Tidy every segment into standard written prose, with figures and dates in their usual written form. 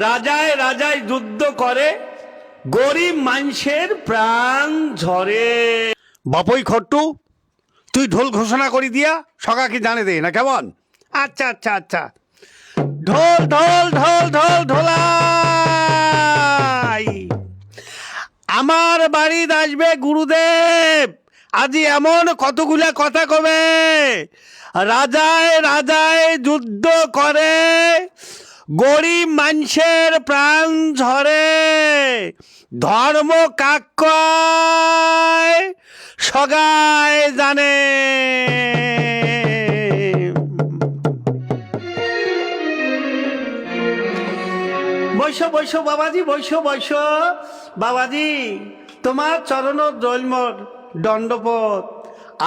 রাজায় রাজায় যুদ্ধ করে, গরিব মানুষের প্রাণ ঝরে। বাপই খট্টু, তুই ঢোল ঘোষণা করি দিয়া সকাকে জানে দে না কেমন? আচ্ছা আচ্ছা আচ্ছা। ঢোল ঢোল ঢোল ঢোল ঢোলাই, আমার বাড়িতে আসবে গুরুদেব, আজি এমন কতগুলা কথা কবে। রাজায় রাজায় যুদ্ধ করে, গরিব মানুষের প্রাণ ঝরে। ধর্ম কাক কয়, সগায় জানে। বৈশ বৈশ বাবাজি, বৈশ বৈশ বাবাজি, তোমার চরণ জন্মর দণ্ডপত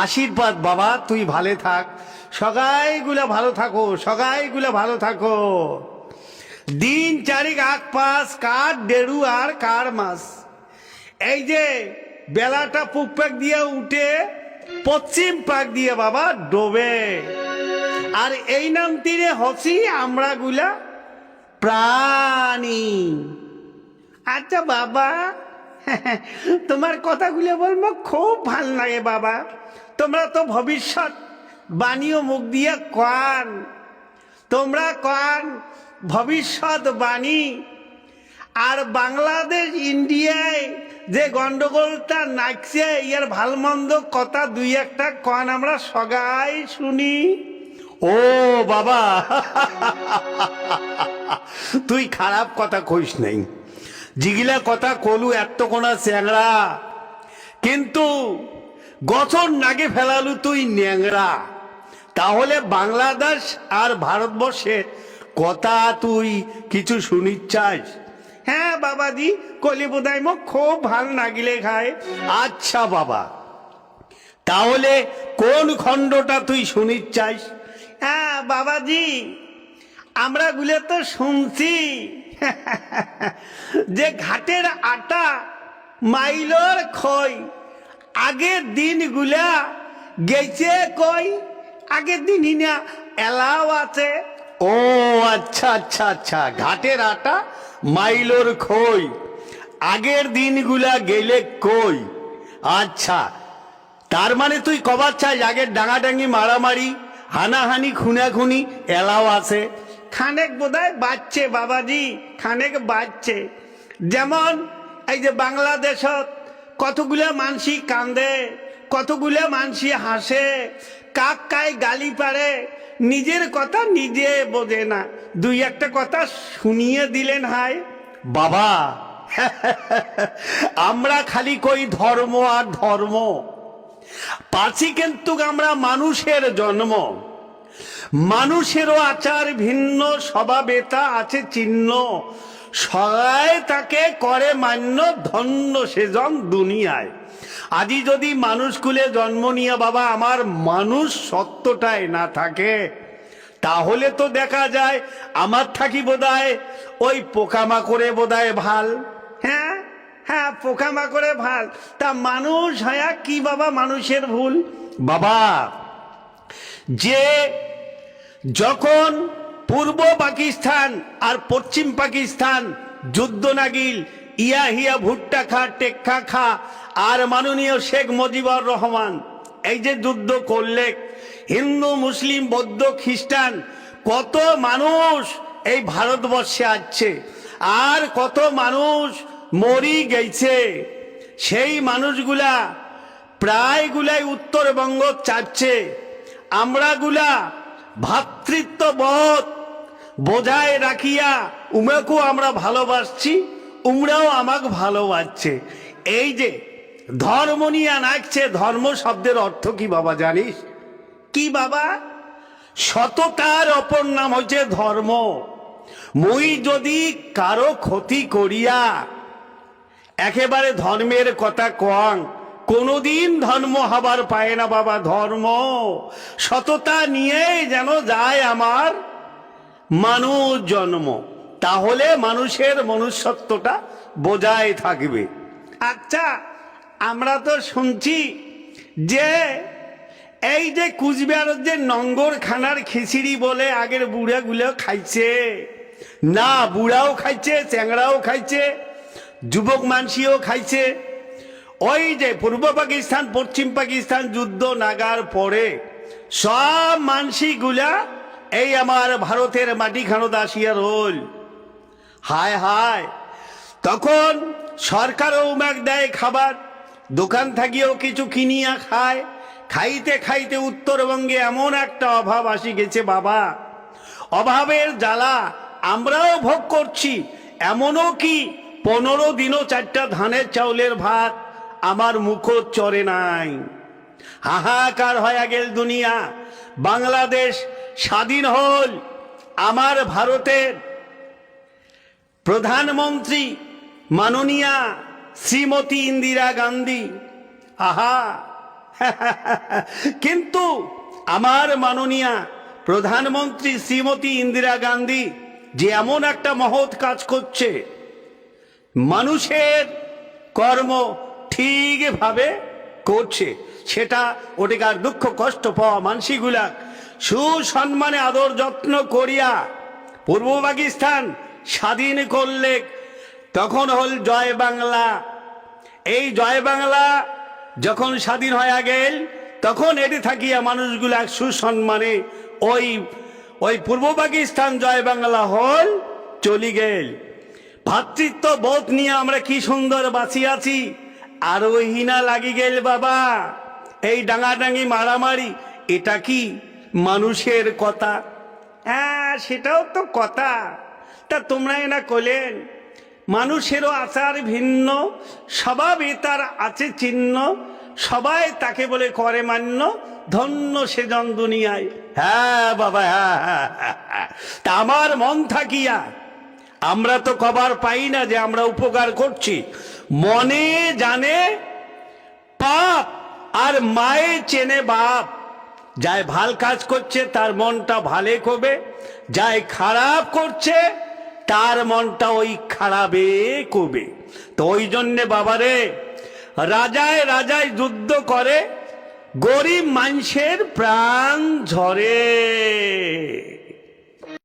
আশীর্বাদ বাবা। তুই ভালো থাক, সগাইগুলা ভালো থাকো, সগাইগুলা ভালো থাকো। দিন চারিক আগ পাস, কার দেড়ু আর কার মাস। এই যে বেলাটা পূব পাক দিয়ে উঠে পশ্চিম পাক দিয়ে বাবা ডোবে, আর এই নাম তীরে হসি আমরা গুলা প্রাণী। আচ্ছা বাবা, তোমার কথাগুলো বলবো খুব ভাল লাগে বাবা। তোমরা তো ভবিষ্যৎ বাণীও মুখ দিয়ে কান, তোমরা কান ভবিষ্যৎ বাণী। আর বাংলাদেশ ইন্ডিয়ায় যে গন্ডগোলটা নাচছে, ইয়ার ভাল মন্দ কথা দুই একটা কান আমরা সগাই শুনি। ও বাবা, তুই খারাপ কথা কইস নাই, জিগিলা কথা কলু এত কোনা চ্যাংড়া, কিন্তু গছর নাগে ফেলালু তুই ন্যাংরা। তাহলে বাংলাদেশ আর ভারতবর্ষের কথা তুই কিছু শুনিচ্ছাস? হ্যাঁ বাবাজি, কলি বোধাই মোক খুব ভাল নাগিলে খায়। আচ্ছা বাবা, তাহলে কোন খণ্ডটা তুই শুনিচ্ছাস? হ্যাঁ বাবাজি, আমরা গুলে তো শুনছি যে ঘাটের আটা মাইলর খই। আগের দিনগুলা গেছে কই, আগের দিনই না এলাও আছে। ও আচ্ছা আচ্ছা আচ্ছা, ঘাটের আটা মাইলোর খই, আগের দিনগুলা গেলে কই। আচ্ছা, তার মানে তুই কবার চাই আগের ডাঙাডাঙ্গি মারামারি হানাহানি খুনাখুনি এলাও আছে? খানেক বোধহয় বাজছে বাবাজি, খানেক বাজছে। যেমন এই যে বাংলাদেশত কতগুলা মানসি কান্দে, কতগুলা মানসি হাসে, কাক কাই গালি পারে, নিজের কথা নিজে বোঝে না। দুই একটা কথা শুনিয়ে দিলেন হায় বাবা। আমরা খালি কই ধর্ম আর ধর্ম, পাচ্ছি কিন্তু আমরা মানুষের জন্ম। মানুষেরও আচার ভিন্ন, স্বভাবেতা আছে চিহ্ন। সবাই তাকে করে মান্য, ধন্য সেজন দুনিয়ায়। আজি যদি মানুষকুলে জন্ম নিয়ে বাবা আমার মানুষ সত্যটাই না থাকে, তাহলে তো দেখা যায় আমার থাকি বোধহয় ওই পোকামাকড়ে বোধহয় ভাল। হ্যাঁ হ্যাঁ, পোকামাকড়ে ভাল। তা মানুষ হয়া কি বাবা মানুষের ভুল? বাবা, যে যখন পূর্ব পাকিস্তান আর পশ্চিম পাকিস্তান যুদ্ধ নাগিল, ইয়া হিয়া ভুট্টা খা টেক্কা খা আর মাননীয় শেখ মুজিবুর রহমান এই যে যুদ্ধ করলে, হিন্দু মুসলিম বৌদ্ধ খ্রিস্টান কত মানুষ এই ভারতবর্ষে আছে, আর কত মানুষ মরি গেছে। সেই মানুষগুলা প্রায়গুলাই উত্তরবঙ্গ চাচ্ছে। আমরা গুলা ভাতৃত্ববোধ বজায় রাখিয়া উমেকও আমরা ভালোবাসছি, উমরাও আমাকে ভালোবাসছে। এই যে ধর্ম নিয়ে নাচছে, ধর্ম শব্দের অর্থ কি বাবা জানিস? কি বাবা? সততার অপর নাম হচ্ছে ধর্ম। মুই যদি কারো ক্ষতি করিয়া একেবারে ধর্মের কথা কং, কোনদিন ধর্ম হবার পায় না বাবা। ধর্ম সততা নিয়ে যেন যায় আমার মানুষ জন্ম, তাহলে মানুষের মনুষ্যত্বটা বজায় থাকবে। আচ্ছা, আমরা তো শুনছি যে এই যে কুচবিহারের যে নঙ্গর খানার খিচুড়ি বলে আগের বুড়াগুলো খাইছে, না, বুড়াও খাইছে, চ্যাংড়াও খাইছে, যুবক মানসিও খাইছে। ওই যে পূর্ব পাকিস্তান পশ্চিম পাকিস্তান যুদ্ধ নাগার পরে সব মানসিগুলা এই আমার ভারতের মাটি খানো দাসিয়া রোল। হায় হায়, তখন সরকারও উমাক দেয় খাবার, দোকান থাকিও কিছু কিনিয়া খায়। খাইতে খাইতে উত্তরবঙ্গে এমন একটা অভাব আসি গেছে বাবা, অভাবের জ্বালা আমরাও ভোগ করছি। এমনও কি 15 দিনও 4টা ধানের চাউলের ভাত আমার মুখো চরে নাই। হাহাকার হয়ে গেল দুনিয়া। বাংলাদেশ স্বাধীন হল, আমার ভারতের প্রধানমন্ত্রী মাননীয়া শ্রীমতী ইন্দিরা গান্ধী, আহা কিন্তু আমার মাননীয়া প্রধানমন্ত্রী শ্রীমতী ইন্দিরা গান্ধী যে এমন একটা মহৎ কাজ করছে, মানুষের কর্ম ঠিকভাবে করছে, সেটা ওটিকার দুঃখ কষ্ট পাওয়া মানসিগুলা সুসম্মানে আদর যত্ন করিয়া পূর্ব পাকিস্তান স্বাধীন করলে। তখন হল জয় বাংলা। এই জয় বাংলা যখন স্বাধীন হয়ে গেল, তখন এটি থাকিয়া মানুষগুলা সুসম্মানে ওই ওই পূর্ব পাকিস্তান জয় বাংলা হল চলি গেল। ভাতৃত্ব বোধ নিয়ে আমরা কি সুন্দর বাঁচি আছি, আর ওই হিনা লাগি গেল বাবা। এই ডাঙাডাঙি মারামারি, এটা কি মানুষের কথা? হ্যাঁ, সেটাও তো কথা। তা তোমরা এনা কলেন মানুষেরও আচার ভিন্ন, স্বভাবে তার আছে চিহ্ন, সবাই তাকে বলে করে মান্য, ধন্য সে জন দুনিয়ায়। হ্যাঁ বাবা, হ্যাঁ হ্যাঁ হ্যাঁ। তা আমার মন থাকিয়া আমরা তো খবর পাই না যে আমরা উপকার করছি। মনে জানে পাপ, আর মায়ে চেনে বাপ। যাই ভাল কাজ করছে তার মনটা ভালে করবে, যাই খারাপ করছে তার মনটা ওই খারাপে করবে। তো ওই জন্যে বাবারে, রাজায় রাজায় যুদ্ধ করে, গরিব মানুষের প্রাণ ঝরে।